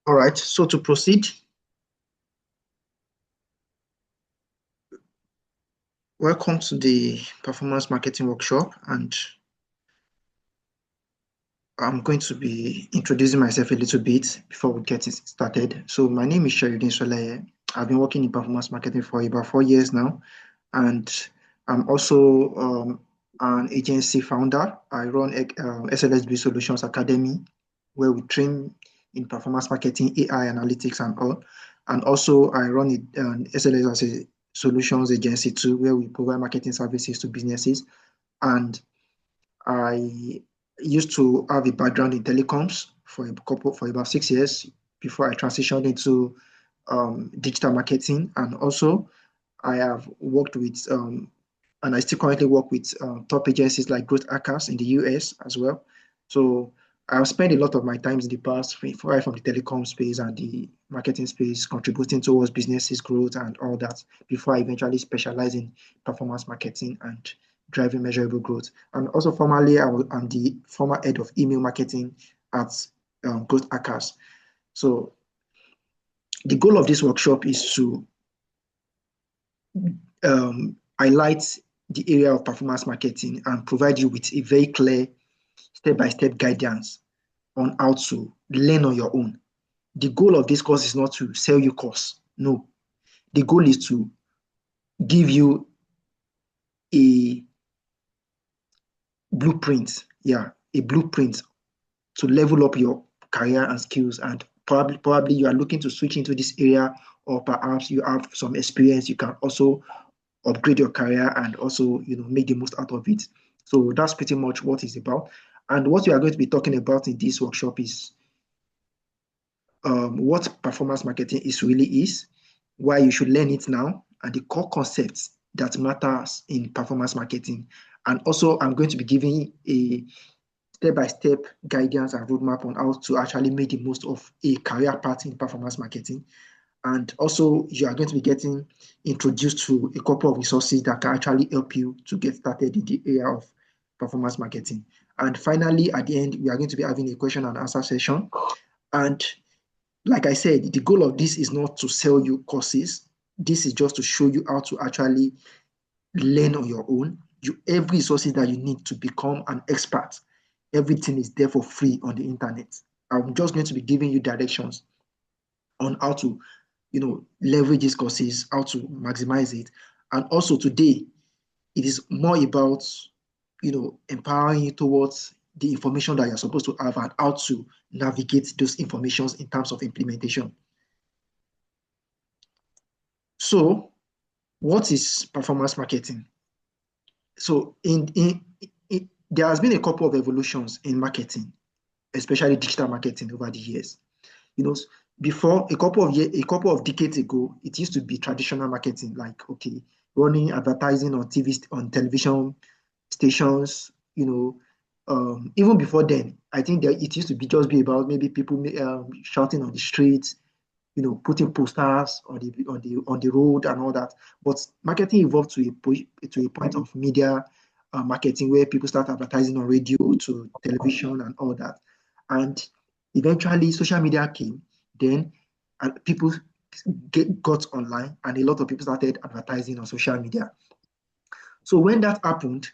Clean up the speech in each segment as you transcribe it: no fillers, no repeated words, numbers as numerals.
All right, so to proceed, welcome to the performance marketing workshop, and I'm going to be introducing myself a little bit before we get it started. So my name is Sheridin Soleye. I've been working in performance marketing for about 4 years now, and I'm also an agency founder. I run SLSB Solutions Academy, where we train in performance marketing, AI analytics, and all. And also, I run an SLS as a solutions agency too, where we provide marketing services to businesses. And I used to have a background in telecoms for about 6 years before I transitioned into digital marketing. And also, I have worked with and I still currently work with top agencies like Growth Hackers in the US as well. So I've spent a lot of my time in the past, right from the telecom space and the marketing space, contributing towards businesses' growth and all that before I eventually specialize in performance marketing and driving measurable growth. And also, formerly, I'm the former head of email marketing at Growth Hackers. So the goal of this workshop is to highlight the area of performance marketing and provide you with a very clear step-by-step guidance on how to learn on your own. The goal of this course is not to sell you course. No. The goal is to give you a blueprint. Yeah, a blueprint to level up your career and skills. And probably you are looking to switch into this area, or perhaps you have some experience. You can also upgrade your career and also make the most out of it. So that's pretty much what it's about. And what we are going to be talking about in this workshop is what performance marketing is, why you should learn it now, and the core concepts that matters in performance marketing. And also, I'm going to be giving a step-by-step guidance and roadmap on how to actually make the most of a career path in performance marketing. And also, you are going to be getting introduced to a couple of resources that can actually help you to get started in the area of performance marketing. And finally, at the end, we are going to be having a question and answer session. And like I said, the goal of this is not to sell you courses. This is just to show you how to actually learn on your own. Every resources that you need to become an expert, everything is there for free on the internet. I'm just going to be giving you directions on how to leverage these courses, how to maximize it. And also today, it is more about empowering you towards the information that you're supposed to have and how to navigate those informations in terms of implementation. So what is performance marketing? So there has been a couple of evolutions in marketing, especially digital marketing over the years. Before a couple of decades ago, it used to be traditional marketing, like running advertising on television stations. Even before then, I think that it used to be about maybe people shouting on the streets, putting posters on the road and all that. But marketing evolved to a point of media marketing, where people start advertising on radio to television and all that. And eventually, social media came. Then people got online, and a lot of people started advertising on social media. So when that happened,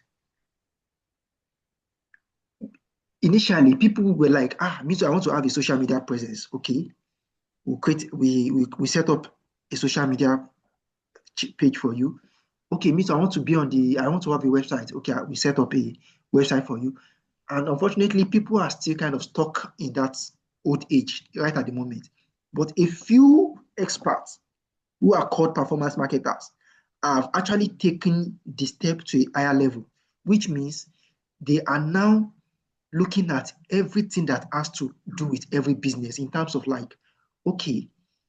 initially people were like, me too, I want to have a social media presence. Okay, we set up a social media page for you. Okay, me too, I want to have a website. Okay, we set up a website for you. And unfortunately, people are still kind of stuck in that old age right at the moment. But a few experts who are called performance marketers have actually taken the step to a higher level, which means they are now looking at everything that has to do with every business in terms of okay,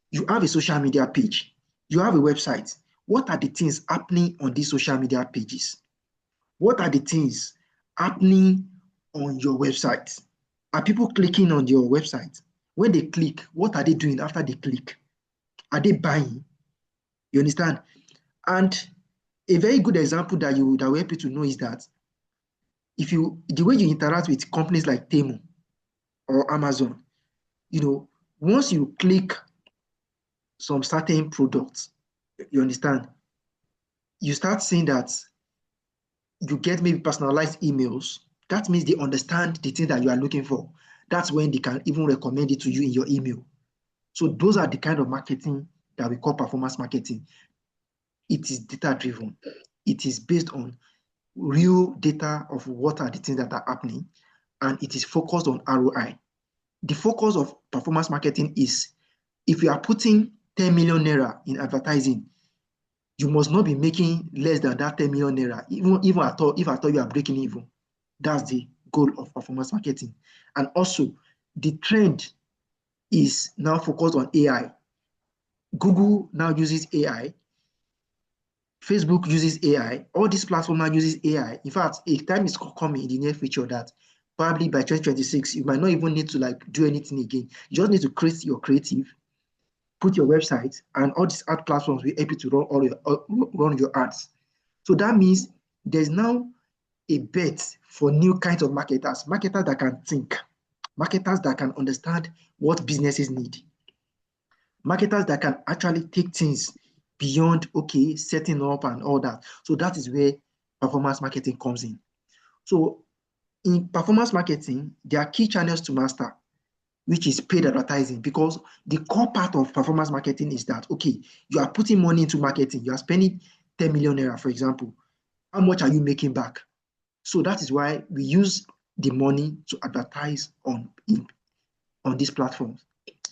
you have a social media page, you have a website. What are the things happening on these social media pages? What are the things happening on your website? Are people clicking on your website? When they click, what are they doing after they click? Are they buying? You understand? And a very good example that will help you to know is that the way you interact with companies like Temu or Amazon, Once you click some certain products, you understand, you start seeing that you get maybe personalized emails. That means they understand the thing that you are looking for. That's when they can even recommend it to you in your email. So those are the kind of marketing that we call performance marketing. It is data driven. It is based on real data of what are the things that are happening, and it is focused on ROI. The focus of performance marketing is if you are putting 10 million naira in advertising, you must not be making less than that 10 million naira, even at all, if at all you are breaking even. That's the goal of performance marketing. And also, the trend is now focused on AI. Google now uses AI. Facebook uses AI. All these platforms now uses AI. In fact, a time is coming in the near future that probably by 2026, you might not even need to like do anything again. You just need to create your creative, put your website, and all these ad platforms will help you to run your ads. So that means there's now a bet for new kinds of marketers that can think, marketers that can understand what businesses need, marketers that can actually take things beyond, okay, setting up and all that. So that is where performance marketing comes in. So in performance marketing, there are key channels to master, which is paid advertising, because the core part of performance marketing is that, okay, you are putting money into marketing, you are spending 10 million naira, for example. How much are you making back? So that is why we use the money to advertise on these platforms.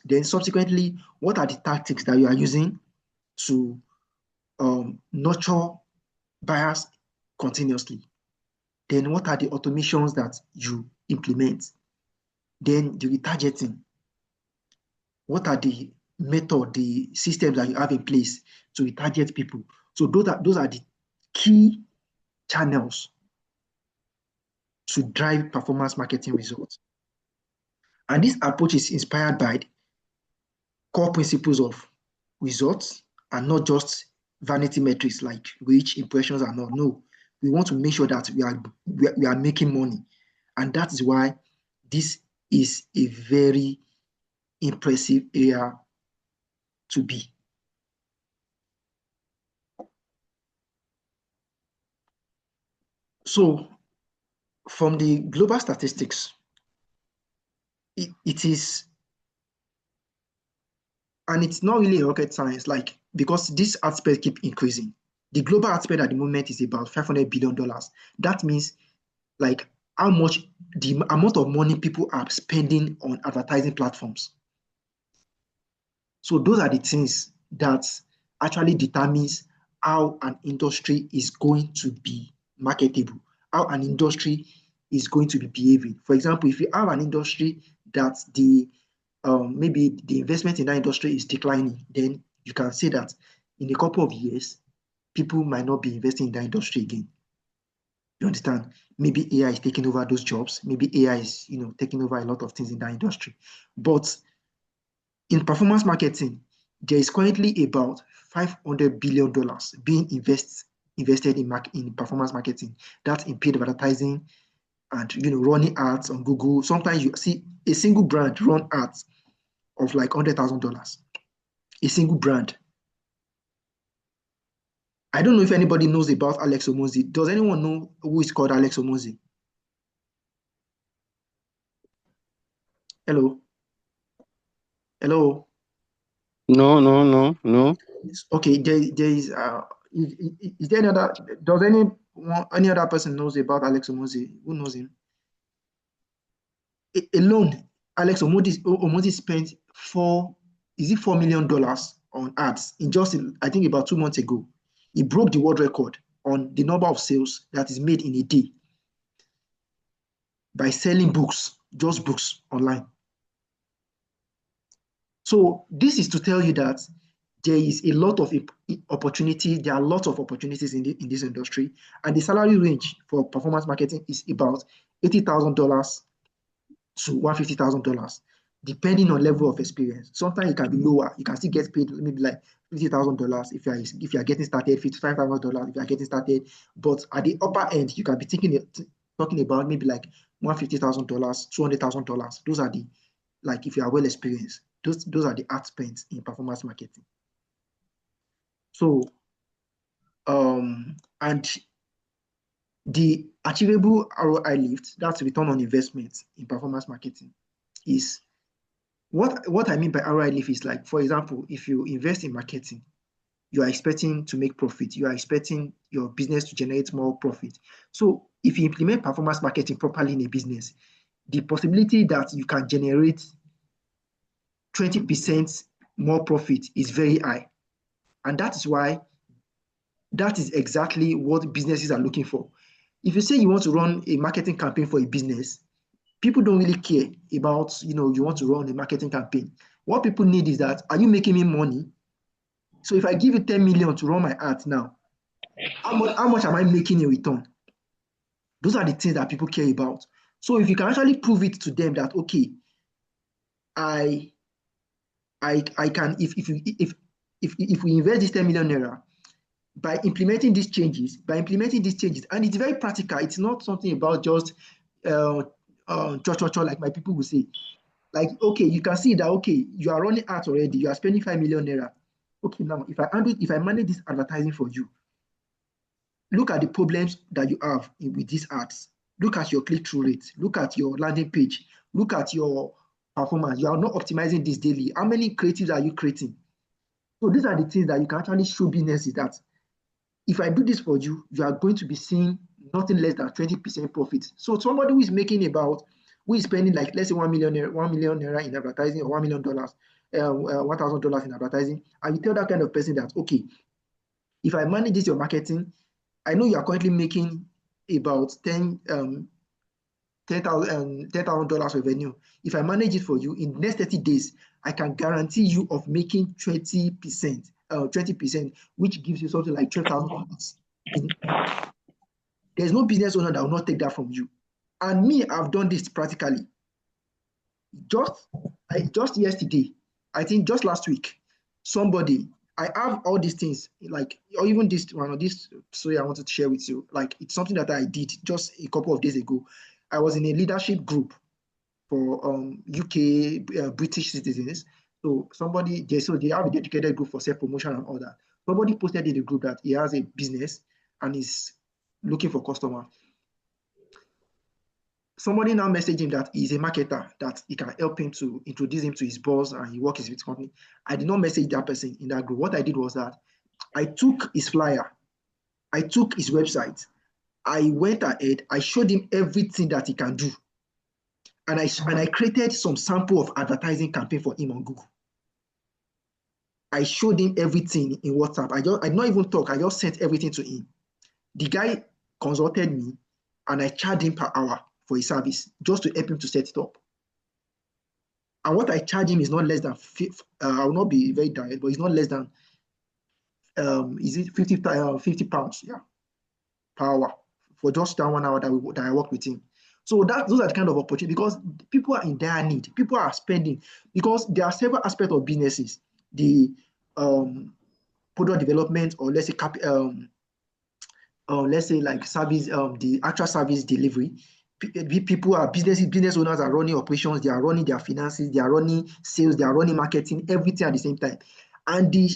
Then subsequently, what are the tactics that you are using to nurture buyers continuously? Then what are the automations that you implement? Then the retargeting. What are the method, the systems that you have in place to retarget people? So those are the key channels to drive performance marketing results. And this approach is inspired by core principles of results and not just vanity metrics like reach, impressions, and all. No, we want to make sure that we are making money. And that is why this is a very impressive area to be. So from the global statistics, it is, and it's not really rocket science, like, because this ad spend keep increasing. The global ad spend at the moment is about $500 billion. That means like how much, the amount of money people are spending on advertising platforms. So those are the things that actually determines how an industry is going to be marketable, how an industry is going to be behaving. For example, if you have an industry that the maybe the investment in that industry is declining, then you can say that in a couple of years, people might not be investing in that industry again. You understand? Maybe AI is taking over those jobs. Maybe AI is, taking over a lot of things in that industry. But in performance marketing, there is currently about $500 billion being invested in performance marketing. That's in paid advertising and running ads on Google. Sometimes you see a single brand run ads of like $100,000. A single brand. I don't know if anybody knows about Alex Omozi. Does anyone know who is called Alex Omozi? Hello? Hello? No, no, no, no. Okay, there is there any other, does any other person knows about Alex Omozi? Who knows him? Alone, Alex Omozi spent $4 million on ads in just, I think, about 2 months ago. He broke the world record on the number of sales that is made in a day by selling books, just books online. So this is to tell you that there is a lot of opportunity. There are lots of opportunities in this industry, and the salary range for performance marketing is about $80,000 to $150,000, depending on level of experience. Sometimes it can be lower. You can still get paid maybe like $50,000 if you are getting started, $55,000 if you are getting started. But at the upper end, you can be talking about maybe like $150,000, $200,000. Those are the, like, if you are well experienced. Those are the ad spends in performance marketing. So and the achievable ROI lift, that's return on investment in performance marketing, is what I mean by ROI lift is like, for example, if you invest in marketing, you are expecting to make profit. You are expecting your business to generate more profit. So if you implement performance marketing properly in a business, the possibility that you can generate 20% more profit is very high. And that is why that is exactly what businesses are looking for. If you say you want to run a marketing campaign for a business, people don't really care about, you want to run a marketing campaign. What people need is that, are you making me money? So if I give you 10 million to run my ads now, how much am I making in return? Those are the things that people care about. So if you can actually prove it to them that, okay, I can, if we invest this 10 million naira, by implementing these changes, and it's very practical. It's not something about just like my people will say. Like, okay, you can see that, okay, you are running ads already, you are spending 5 million naira. Okay, now if I manage this advertising for you, look at the problems that you have with these ads. Look at your click-through rate. Look at your landing page. Look at your performance. You are not optimizing this daily. How many creatives are you creating? So these are the things that you can actually show businesses that if I do this for you, you are going to be seeing nothing less than 20% profit. So somebody who is spending like, let's say 1 million naira in advertising, or $1 million, $1,000 in advertising, and you tell that kind of person that, okay, if I manage this your marketing, I know you are currently making about $10,000 revenue. If I manage it for you in the next 30 days, I can guarantee you of making 20%, which gives you something like $12,000. There's no business owner that will not take that from you. And me, I've done this practically. Just yesterday, I think just last week, I have all these things, like, or even this one, or this story I wanted to share with you. Like, it's something that I did just a couple of days ago. I was in a leadership group for UK British citizens. So they have a dedicated group for self-promotion and all that. Somebody posted in the group that he has a business and is looking for customer. Somebody now messaged him that he's a marketer, that he can help him to introduce him to his boss, and he works with his company. I did not message that person in that group. What I did was that I took his flyer, I took his website, I went ahead, I showed him everything that he can do. And I created some sample of advertising campaign for him on Google. I showed him everything in WhatsApp. I did not even talk. I just sent everything to him. The guy consulted me, and I charged him per hour for his service, just to help him to set it up. And what I charge him is not less than, I will not be very direct, but it's not less than, is it 50 pounds, yeah, per hour, for just that 1 hour that I worked with him. So those are the kind of opportunity, because people are in dire need. People are spending, because there are several aspects of businesses. The product development, or let's say like service, the actual service delivery. Business owners are running operations, they are running their finances, they are running sales, they are running marketing, everything at the same time. And the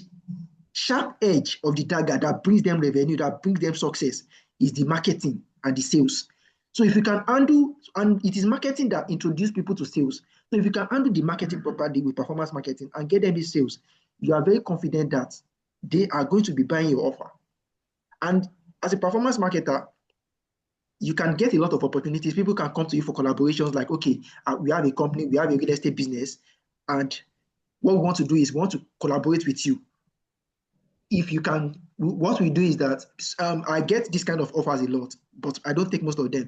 sharp edge of the dagger that brings them revenue, that brings them success, is the marketing and the sales. So if you can handle, and it is marketing that introduces people to sales. So if you can handle the marketing properly with performance marketing and get them the sales, you are very confident that they are going to be buying your offer. And as a performance marketer, you can get a lot of opportunities. People can come to you for collaborations, like, okay, we have a company, we have a real estate business, and what we want to do is we want to collaborate with you. If you can, what we do is that I get this kind of offers a lot, but I don't take most of them,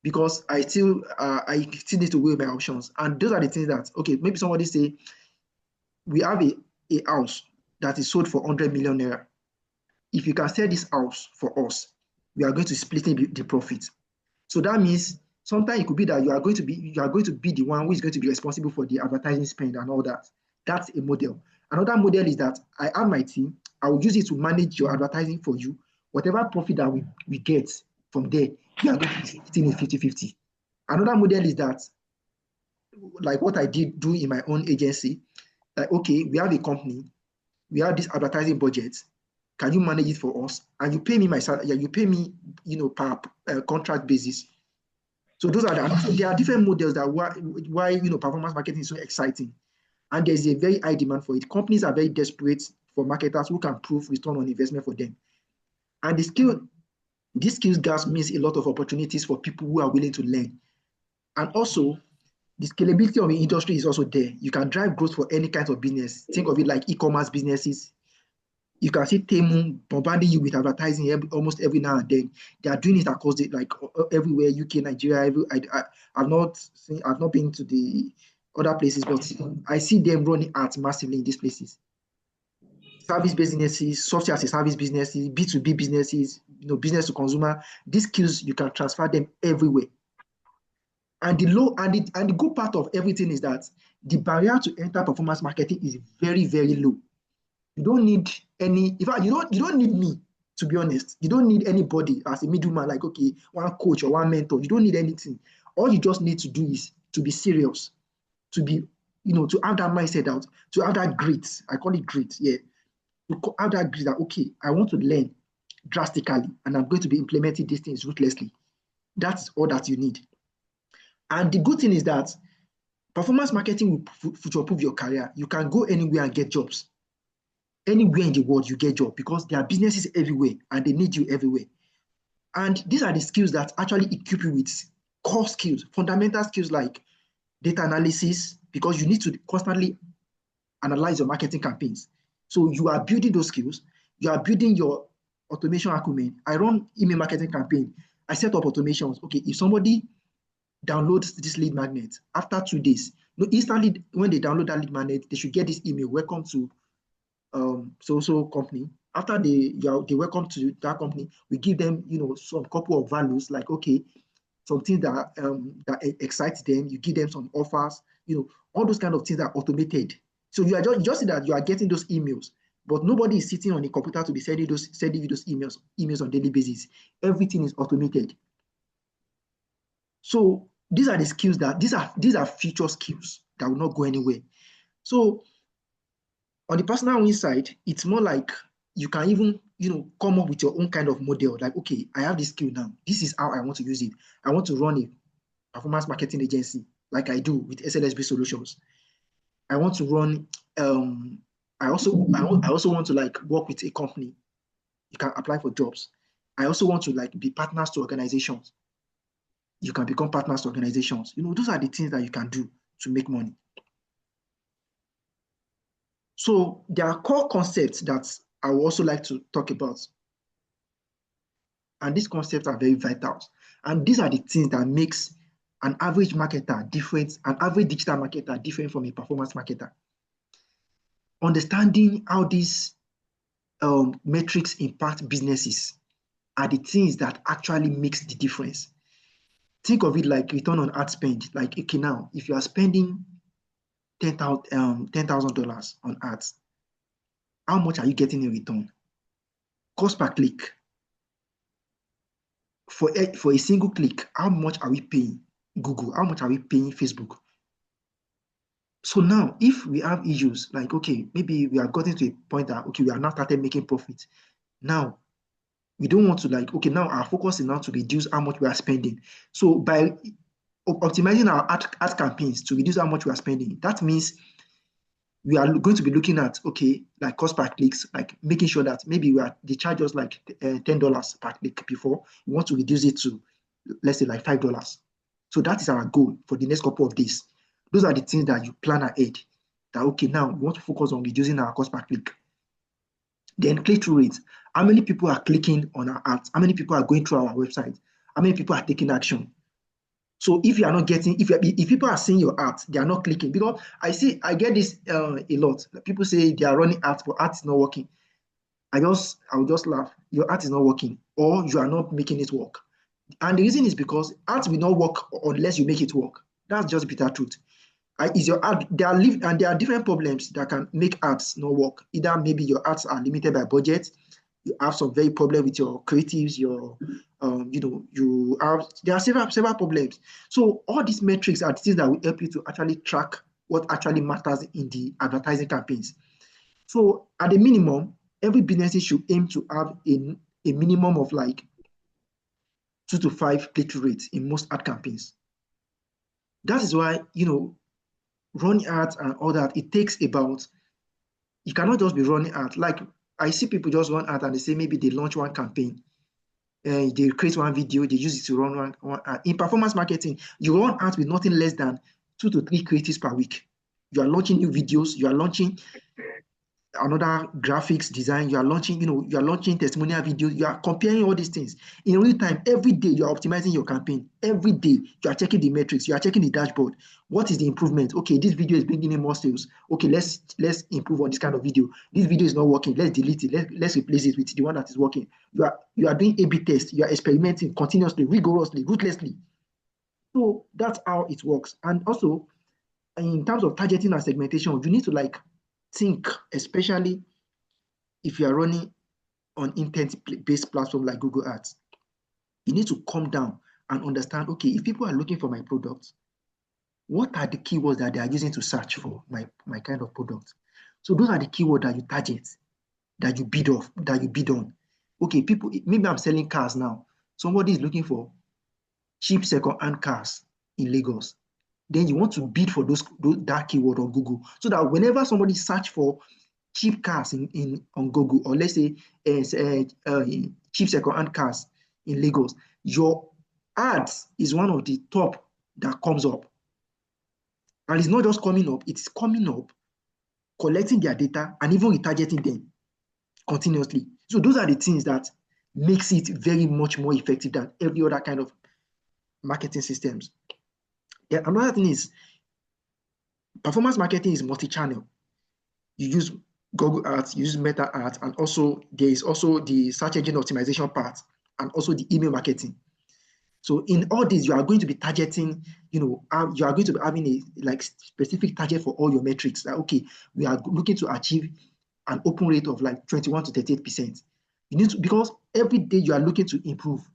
because I still need to weigh my options. And those are the things that, okay, maybe somebody say, we have a house that is sold for 100 million naira. If you can sell this house for us, we are going to split the profit. So that means sometimes it could be that you are going to be the one who is going to be responsible for the advertising spend and all that. That's a model. Another model is that I have my team. I will use it to manage your advertising for you. Whatever profit that we get from there, we are going to be splitting it 50-50. Another model is that, like what I did do in my own agency, Like, okay, we have a company, we have this advertising budget. Can you manage it for us? And you pay me my salary. Yeah, you pay me, per contract basis. So those are there are different models that why performance marketing is so exciting, and there's a very high demand for it. Companies are very desperate for marketers who can prove return on investment for them. And this skills gaps means a lot of opportunities for people who are willing to learn. And also, the scalability of the industry is also there. You can drive growth for any kind of business. Think of it like e-commerce businesses. You can see Temu bombarding you with advertising almost every now and then. They are doing it across everywhere, UK, Nigeria. I've not been to the other places, but I see them running ads massively in these places. Service businesses, software as a service businesses, B2B businesses, business to consumer. These skills you can transfer them everywhere. And the good part of everything is that the barrier to enter performance marketing is very, very low. You don't need in fact, you don't need me, to be honest. You don't need anybody as a middleman, like, okay, one coach or one mentor. You don't need anything. All you just need to do is to be serious, to be, to have that mindset out, to have that grit. I call it grit, yeah. To have that grit that, okay, I want to learn drastically and I'm going to be implementing these things ruthlessly. That's all that you need. And the good thing is that performance marketing will future-proof your career. You can go anywhere and get jobs. Anywhere in the world, you get jobs because there are businesses everywhere and they need you everywhere. And these are the skills that actually equip you with core skills, fundamental skills like data analysis, because you need to constantly analyze your marketing campaigns. So you are building those skills. You are building your automation acumen. I run email marketing campaign. I set up automations. Okay, if somebody downloads this lead magnet after 2 days, instantly when they download that lead magnet, they should get this email, welcome to so company. After they welcome to that company, we give them some couple of values, like, okay, something that excites them. You give them some offers, all those kind of things are automated. So you just see that you are getting those emails, but nobody is sitting on a computer to be sending you those emails on daily basis. Everything is automated. So these are the skills that these are future skills that will not go anywhere. So on the personal win side, it's more like you can even come up with your own kind of model. Like, okay, I have this skill now. This is how I want to use it. I want to run a performance marketing agency like I do with SLSB Solutions. I want to run. I also want to like work with a company. You can apply for jobs. I also want to like be partners to organizations. You can become partners to organizations. Those are the things that you can do to make money. So there are core concepts that I would also like to talk about. And these concepts are very vital. And these are the things that makes an average marketer different, an average digital marketer different from a performance marketer. Understanding how these metrics impact businesses are the things that actually makes the difference. Think of it like return on ad spend. Like, okay, now, if you are spending $10,000 on ads, how much are you getting in return? Cost per click. For a single click, how much are we paying Google? How much are we paying Facebook? So now, if we have issues like, okay, maybe we have gotten to a point that, okay, we are now started making profit. Now, we don't want to like, okay, now our focus is now to reduce how much we are spending. So by optimizing our ad campaigns to reduce how much we are spending, that means we are going to be looking at, okay, like cost per clicks, like making sure that maybe they charge us like $10 per click before. We want to reduce it to, let's say, like $5. So that is our goal for the next couple of days. Those are the things that you plan ahead. That, okay, now we want to focus on reducing our cost per click. Then click-through rate. How many people are clicking on our ads? How many people are going through our website? How many people are taking action? So if you are not getting, if people are seeing your ads, they are not clicking. Because I get this a lot. People say they are running ads, but ads is not working. I will just laugh. Your ad is not working, or you are not making it work. And the reason is because ads will not work unless you make it work. That's just bitter truth. Is your ad, there are different problems that can make ads not work. Either maybe your ads are limited by budget, you have some very problem with your creatives, there are several problems. So all these metrics are things that will help you to actually track what actually matters in the advertising campaigns. So at the minimum, every business should aim to have a minimum of like 2 to 5 click-through rates in most ad campaigns. That is why, running ads and all that, it takes about, you cannot just be running ads. Like I see people just run ads and they say maybe they launch one campaign, they create one video, they use it to run one ad. In performance marketing, you run ads with nothing less than 2 to 3 creatives per week. You are launching new videos, you are launching another graphics design, you are launching testimonial videos, you are comparing all these things in real time. Every day you are optimizing your campaign. Every day you are checking the metrics, you are checking the dashboard. What is the improvement? Okay, this video is bringing in more sales. Okay, let's improve on this kind of video. This video is not working, let's delete it. Let's replace it with the one that is working. You are doing A/B tests, you are experimenting continuously, rigorously, ruthlessly. So that's how it works. And also, in terms of targeting and segmentation, you need to think, especially if you are running on intent-based platform like Google Ads. You need to calm down and understand, okay, if people are looking for my product, what are the keywords that they are using to search for my kind of product? So those are the keywords that you target, that you bid on. Okay, people, maybe I'm selling cars now. Somebody is looking for cheap second-hand cars in Lagos. Then you want to bid for that keyword on Google, so that whenever somebody search for cheap cars on Google, or let's say cheap second-hand cars in Lagos, your ads is one of the top that comes up. And it's not just coming up, it's coming up, collecting their data, and even retargeting them continuously. So those are the things that makes it very much more effective than every other kind of marketing systems. Yeah, another thing is, performance marketing is multi-channel. You use Google Ads, you use Meta Ads, and also there is also the search engine optimization part, and also the email marketing. So in all this, you are going to be targeting, you are going to be having a specific target for all your metrics. Like, okay, we are looking to achieve an open rate of 21 to 38%. You need to, because every day you are looking to improve.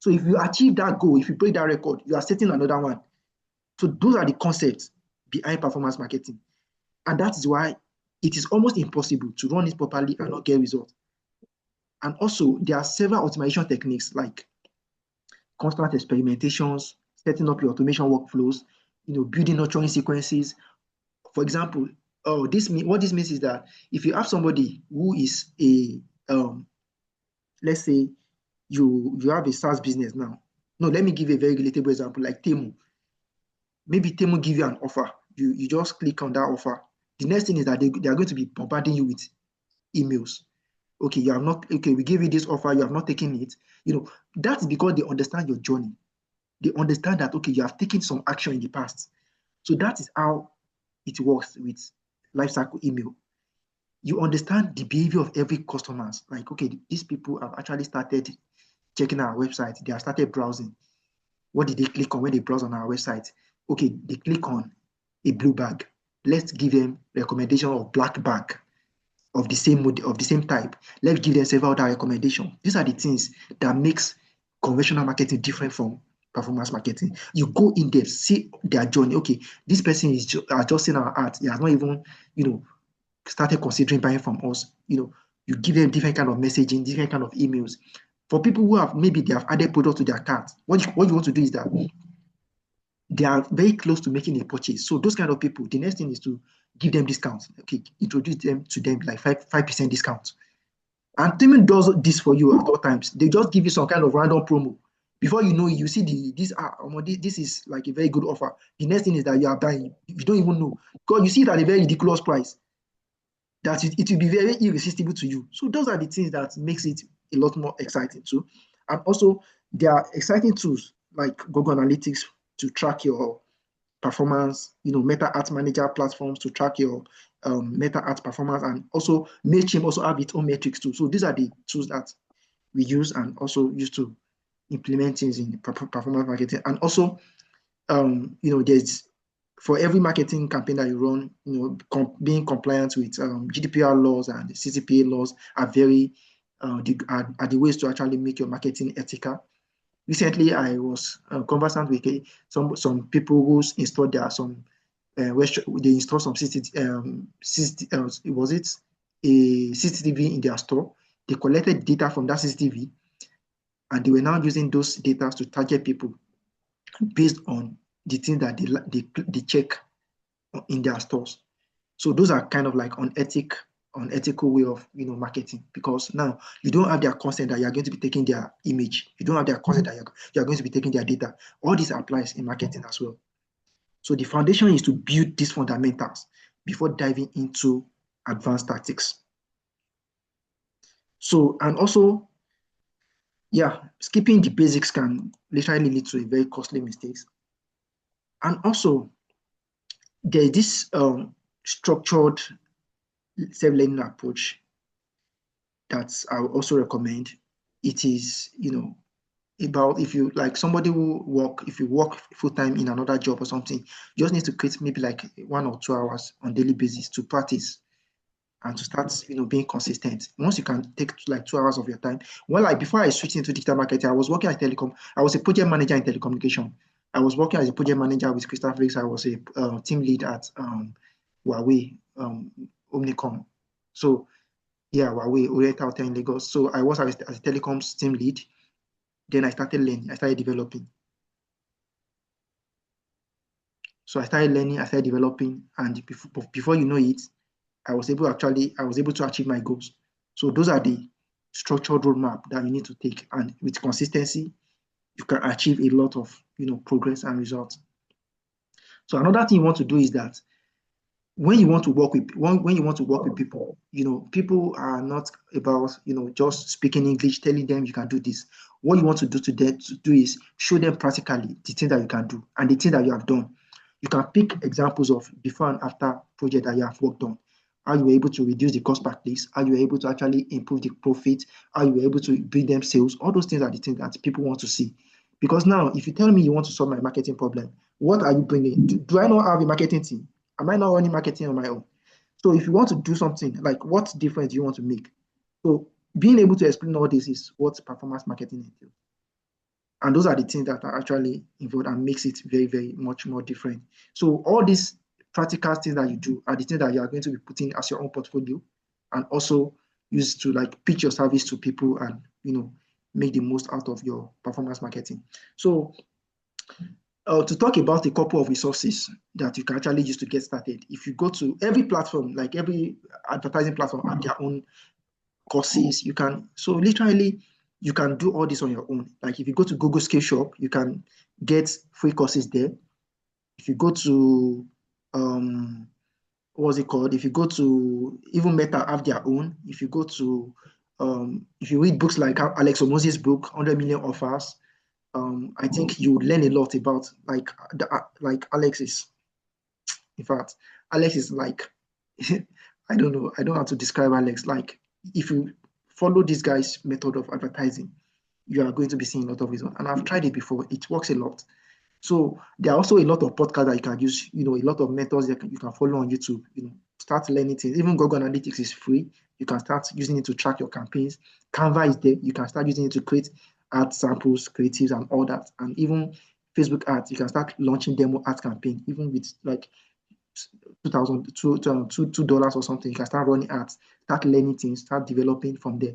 So if you achieve that goal, if you break that record, you are setting another one. So those are the concepts behind performance marketing. And that is why it is almost impossible to run it properly and not get results. And also, there are several automation techniques like constant experimentations, setting up your automation workflows, building nurturing sequences. For example, what this means is that if you have somebody who is let's say you have a SaaS business now. No, let me give a very relatable example, like Temu. Maybe Temu give you an offer. You just click on that offer. The next thing is that they are going to be bombarding you with emails. Okay, we give you this offer, you have not taken it. That's because they understand your journey. They understand that, okay, you have taken some action in the past. So that is how it works with lifecycle email. You understand the behavior of every customer. Like, okay, these people have actually started checking our website. They have started browsing. What did they click on when they browse on our website? Okay, they click on a blue bag. Let's give them recommendation of black bag of the same model, of the same type. Let's give them several other recommendations. These are the things that makes conventional marketing different from performance marketing. You go in depth, see their journey. Okay, this person is adjusting our art. He has not even, started considering buying from us. You give them different kind of messaging, different kind of emails. For people who have, maybe they have added products to their cart, what you want to do is that they are very close to making a purchase. So those kind of people, the next thing is to give them discounts. Okay, introduce them to them like 5% discount. And Temu does this for you at all times. They just give you some kind of random promo. Before you know it, you see this is like a very good offer. The next thing is that you are buying. You don't even know, because you see it at a very ridiculous price, that it will be very irresistible to you. So those are the things that makes it a lot more exciting too. And also, there are exciting tools like Google Analytics to track your performance, Meta Ads Manager platforms to track your Meta Ads performance, and also Mailchimp also have its own metrics too. So these are the tools that we use and also use to implement things in performance marketing. And also, there's, for every marketing campaign that you run, being compliant with GDPR laws and the CCPA laws are very are the ways to actually make your marketing ethical. Recently, I was conversant with some people who installed some where they installed some was it a CCTV in their store? They collected data from that CCTV, and they were now using those data to target people based on the things that they check in their stores. So those are kind of like unethical way of marketing, because now you don't have their consent that you are going to be taking their image. You don't have their consent that you are going to be taking their data. All this applies in marketing as well. So the foundation is to build these fundamentals before diving into advanced tactics. So, and also, yeah, skipping the basics can literally lead to a very costly mistakes. And also, there's this structured self-learning approach that I would also recommend. It is, about if you like somebody if you work full-time in another job or something, you just need to create maybe like 1 or 2 hours on daily basis to practice and to start, being consistent. Once you can take like 2 hours of your time. Well, like before I switched into digital marketing, I was working at telecom. I was a project manager in telecommunication. I was working as a project manager with Crystal Flakes. I was a team lead at Huawei, Omnicom. So yeah, Huawei, Oriental in Lagos. So I was as a telecoms team lead. Then I started learning. I started developing. So I started learning. I started developing, and before you know it, I was able to achieve my goals. So those are the structured roadmap that you need to take, and with consistency, you can achieve a lot of progress and results. So another thing you want to do is that when you want to work with people, people are not about just speaking English, telling them you can do this. What you want to do is show them practically the thing that you can do and the thing that you have done. You can pick examples of before and after project that you have worked on. How you were able to reduce the cost per clicks, how you were able to actually improve the profit, how you were able to bring them sales. All those things are the things that people want to see. Because now, if you tell me you want to solve my marketing problem, what are you bringing? Do I not have a marketing team? Am I not running marketing on my own? So if you want to do something, like what difference do you want to make? So being able to explain all this is what performance marketing entails. And those are the things that are actually involved and makes it very, very much more different. So all these practical things that you do are the things that you are going to be putting as your own portfolio, and also use to like pitch your service to people and make the most out of your performance marketing. So to talk about a couple of resources that you can actually use to get started. If you go to every platform, like every advertising platform have their own courses, so literally you can do all this on your own. Like if you go to Google Skill Shop, you can get free courses there. If you go to what's it called? If you go to even Meta have their own. If you go to if you read books like Alex Hormozi's book, 100 Million Offers, I think you would learn a lot about like Alex is. In fact, Alex is like I don't know how to describe Alex. Like if you follow this guy's method of advertising, you are going to be seeing a lot of results. And I've tried it before; it works a lot. So there are also a lot of podcasts that you can use. A lot of methods that you can follow on YouTube. Start learning things. Even Google Analytics is free. You can start using it to track your campaigns. Canva is there. You can start using it to create ad samples, creatives, and all that. And even Facebook ads, you can start launching demo ad campaign, even with like $2 or something. You can start running ads, start learning things, start developing from there.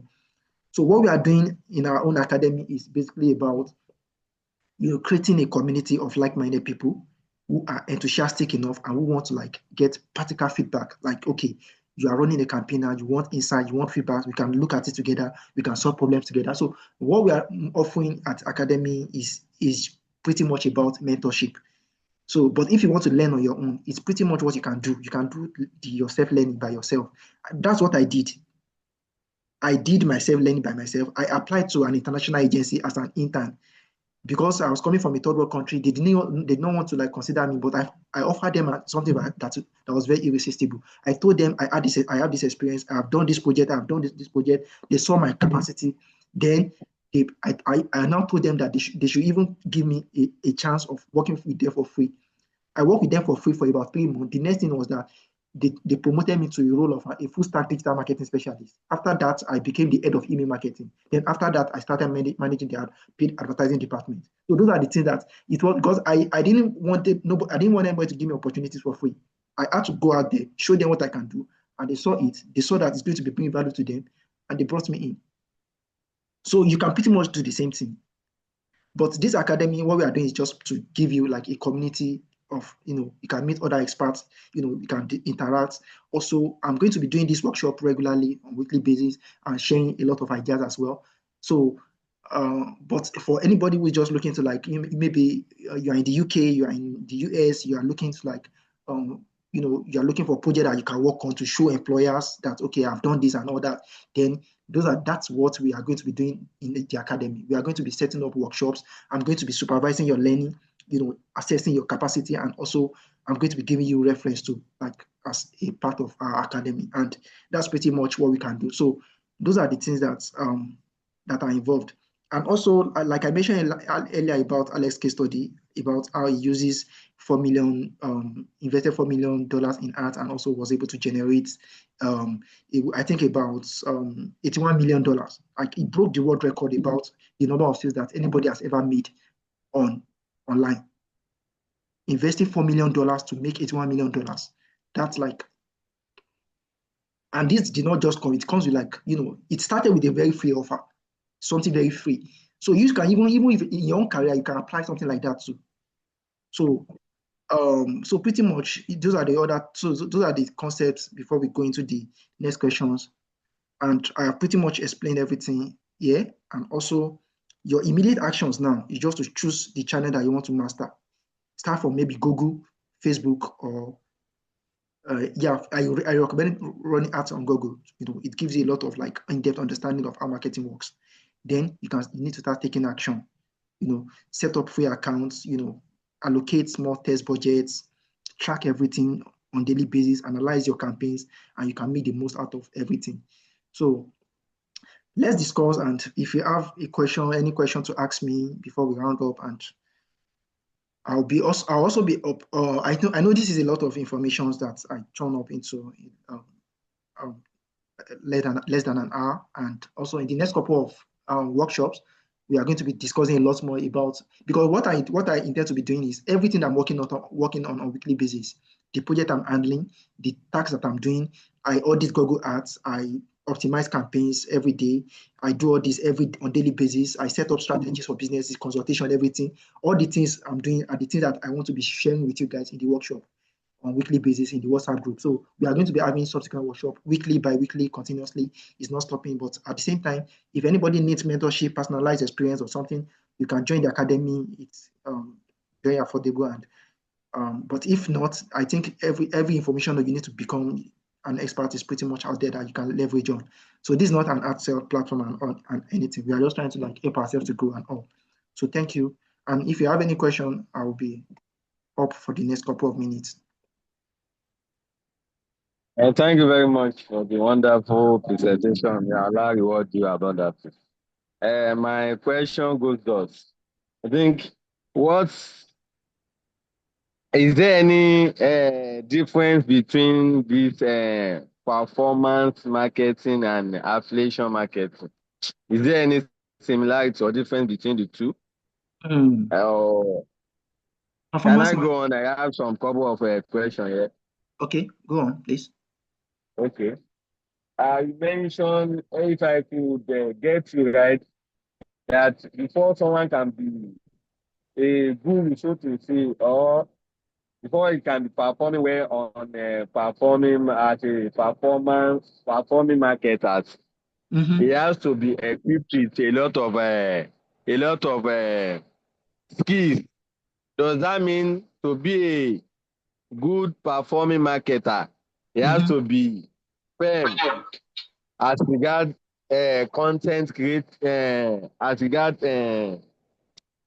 So what we are doing in our own academy is basically about creating a community of like-minded people who are enthusiastic enough and who want to like get practical feedback. Like, okay, you are running a campaign now, you want insight, you want feedback, we can look at it together, we can solve problems together. So what we are offering at Academy is pretty much about mentorship. So, but if you want to learn on your own, it's pretty much what you can do. You can do your self-learning by yourself. That's what I did. I did my self-learning by myself. I applied to an international agency as an intern because I was coming from a third world country. They did not want to like consider me, but I offered them something that was very irresistible. I told them I have this experience. I have done this project. I have done this project. They saw my capacity. Then I now told them that they should even give me a chance of working with them for free. I worked with them for free for about 3 months. The next thing was that they promoted me to a role of a full stack digital marketing specialist. After that, I became the head of email marketing. Then after that, I started managing the paid advertising department. So those are the things that it was because I didn't want it, nobody, I didn't want anybody to give me opportunities for free. I had to go out there, show them what I can do, and they saw it. They saw that it's going to be bringing value to them, and they brought me in. So you can pretty much do the same thing. But this academy, what we are doing is just to give you like a community of, you can meet other experts, you can interact. Also, I'm going to be doing this workshop regularly on a weekly basis and sharing a lot of ideas as well. So, but for anybody who's just looking to like, maybe you're in the UK, you're in the US, you are looking to like, you're looking for a project that you can work on to show employers that, okay, I've done this and all that, then that's what we are going to be doing in the academy. We are going to be setting up workshops. I'm going to be supervising your learning, assessing your capacity, and also I'm going to be giving you reference to like as a part of our academy. And that's pretty much what we can do. So those are the things that are involved. And also, like I mentioned earlier about Alex's case study, about how he uses 4 million, invested $4 million in art, and also was able to generate, I think about $81 million. Like it broke the world record about the number of sales that anybody has ever made online. Investing $4 million to make $81 million. That's like, and this did not just come, it comes with like, it started with a very free offer, something very free. So you can even if in your own career, you can apply something like that too. So so pretty much those are the concepts before we go into the next questions. And I have pretty much explained everything here. And also your immediate actions now is just to choose the channel that you want to master. Start from maybe Google, Facebook, or I recommend running ads on Google. It gives you a lot of like in-depth understanding of how marketing works. Then you need to start taking action. Set up free accounts. Allocate small test budgets, track everything on daily basis, analyze your campaigns, and you can make the most out of everything. So let's discuss. And if you have any question to ask me before we round up, and I'll also be up. I know this is a lot of information that I turn up into um, less than an hour, and also in the next couple of workshops, we are going to be discussing a lot more about, because what I intend to be doing is everything I'm working on a weekly basis, the project I'm handling, the tasks that I'm doing. I audit Google Ads, I optimize campaigns every day. I do all this on daily basis. I set up strategies for businesses, consultation, everything. All the things I'm doing are the things that I want to be sharing with you guys in the workshop on weekly basis in the WhatsApp group. So we are going to be having subsequent workshop weekly, bi-weekly, continuously. It's not stopping. But at the same time, if anybody needs mentorship, personalized experience or something, you can join the academy. It's very affordable. And but if not, I think every information that you need to become an expert is pretty much out there that you can leverage on. So this is not an ad sale platform and anything. We are just trying to like help ourselves to grow and all. So thank you. And if you have any question, I will be up for the next couple of minutes. Thank you very much for the wonderful presentation. Yeah, Allah reward you abundantly. My question goes thus. I think, is there any difference between this performance marketing and affiliation marketing? Is there any similarity or difference between the two? Hmm. Can Performance I marketing. go on? I have some couple of questions here. Okay, go on, please. Okay. You mentioned, if I could get you right, that before someone can be a guru, so to say, or before he can be performing well on performing as a performing marketers, he Mm-hmm. has to be equipped with a lot of skills. Does that mean to be a good performing marketer, he has Mm-hmm. to be firm as regard content create as regard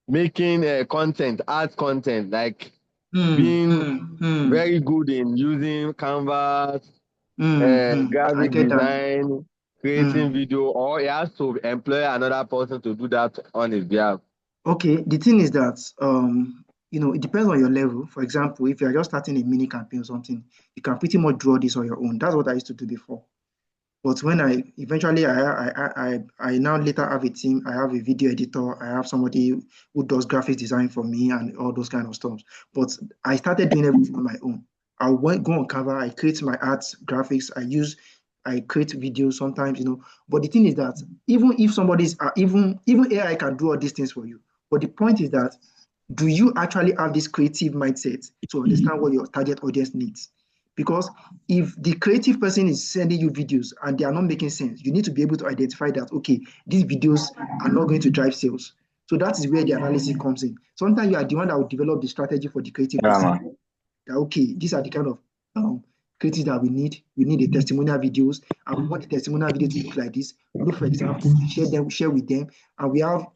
making content, art content, like Hmm. being Hmm. Hmm. very good in using canvas, Hmm. Hmm. I graphic get that. design, Hmm. creating video, or he has to employ another person to do that on his behalf. Okay, the thing is that it depends on your level. For example, if you're just starting a mini campaign or something, you can pretty much draw this on your own. That's what I used to do before. But when I eventually I now later have a team, I have a video editor, I have somebody who does graphics design for me and all those kind of stuff. But I started doing everything on my own. Go on Canva, I create my arts, graphics, I create videos sometimes. But the thing is that even if somebody's even AI can do all these things for you. But the point is that, do you actually have this creative mindset to understand what your target audience needs? Because if the creative person is sending you videos and they are not making sense, you need to be able to identify that, okay, these videos are not going to drive sales. So that is where the analysis comes in. Sometimes you are the one that will develop the strategy for the creative Yeah, person. man. That, okay, these are the kind of creatives that we need. We need the testimonial videos, and we want the testimonial video to look like this. Look for example, share with them, and we have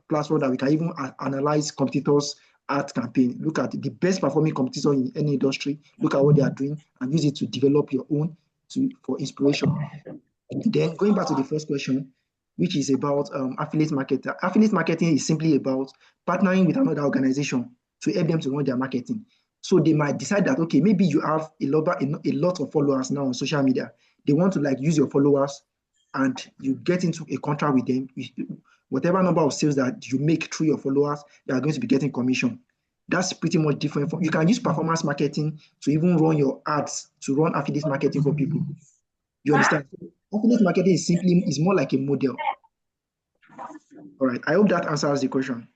platform that we can even analyze competitors' ad campaign. Look at the best performing competitor in any industry. Look at what they are doing and use it to develop your own for inspiration. Then going back to the first question, which is about affiliate marketing. Affiliate marketing is simply about partnering with another organization to help them to run their marketing. So they might decide that, okay, maybe you have a lot of followers now on social media. They want to use your followers, and you get into a contract with them. Whatever number of sales that you make through your followers, they are going to be getting commission. That's pretty much different. You can use performance marketing to even run your ads, to run affiliate marketing for people. You understand? Affiliate marketing is more like a model. All right. I hope that answers the question.